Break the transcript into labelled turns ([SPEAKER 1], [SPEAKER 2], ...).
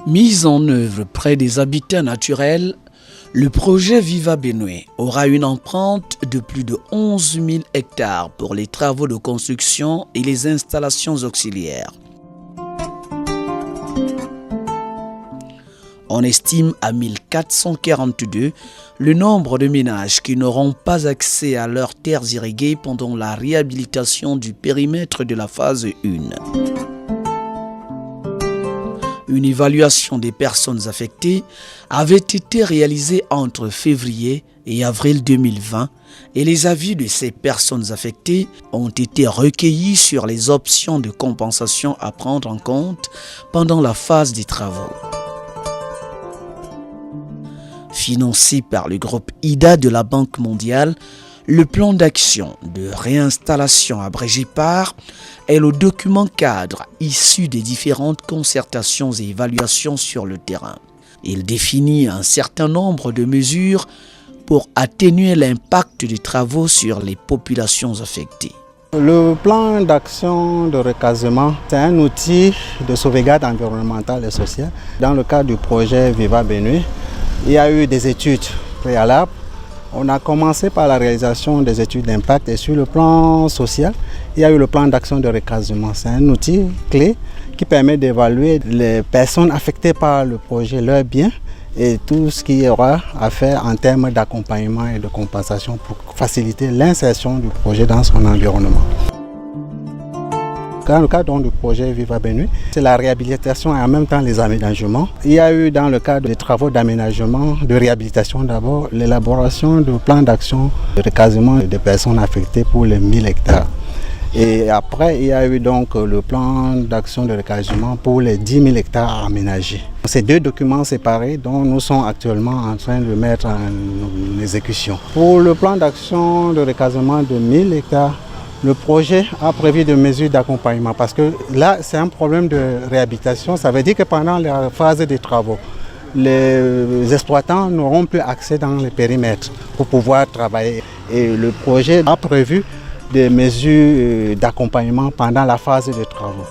[SPEAKER 1] Mis en œuvre près des habitats naturels, le projet Viva Benue aura une empreinte de plus de 11 000 hectares pour les travaux de construction et les installations auxiliaires. On estime à 1442 le nombre de ménages qui n'auront pas accès à leurs terres irriguées pendant la réhabilitation du périmètre de la phase 1. Une évaluation des personnes affectées avait été réalisée entre février et avril 2020 et les avis de ces personnes affectées ont été recueillis sur les options de compensation à prendre en compte pendant la phase des travaux. Financé par le groupe IDA de la Banque mondiale, le plan d'action de réinstallation abrégé PAR est le document cadre issu des différentes concertations et évaluations sur le terrain. Il définit un certain nombre de mesures pour atténuer l'impact des travaux sur les populations affectées.
[SPEAKER 2] Le plan d'action de recasement, c'est un outil de sauvegarde environnementale et sociale. Dans le cadre du projet Viva Benue, il y a eu des études préalables. On a commencé par la réalisation des études d'impact et sur le plan social, il y a eu le plan d'action de recasement. C'est un outil clé qui permet d'évaluer les personnes affectées par le projet, leurs biens et tout ce qu'il y aura à faire en termes d'accompagnement et de compensation pour faciliter l'insertion du projet dans son environnement. Dans le cadre du projet Viva Benue, c'est la réhabilitation et en même temps les aménagements. Il y a eu dans le cadre des travaux d'aménagement, de réhabilitation d'abord, l'élaboration du plan d'action de recasement des personnes affectées pour les 1000 hectares. Et après, il y a eu donc le plan d'action de recasement pour les 10 000 hectares aménagés. Ces deux documents séparés dont nous sommes actuellement en train de mettre en exécution. Pour le plan d'action de recasement de 1000 hectares, le projet a prévu des mesures d'accompagnement parce que là, c'est un problème de réhabilitation. Ça veut dire que pendant la phase des travaux, les exploitants n'auront plus accès dans les périmètres pour pouvoir travailler. Et le projet a prévu des mesures d'accompagnement pendant la phase des travaux.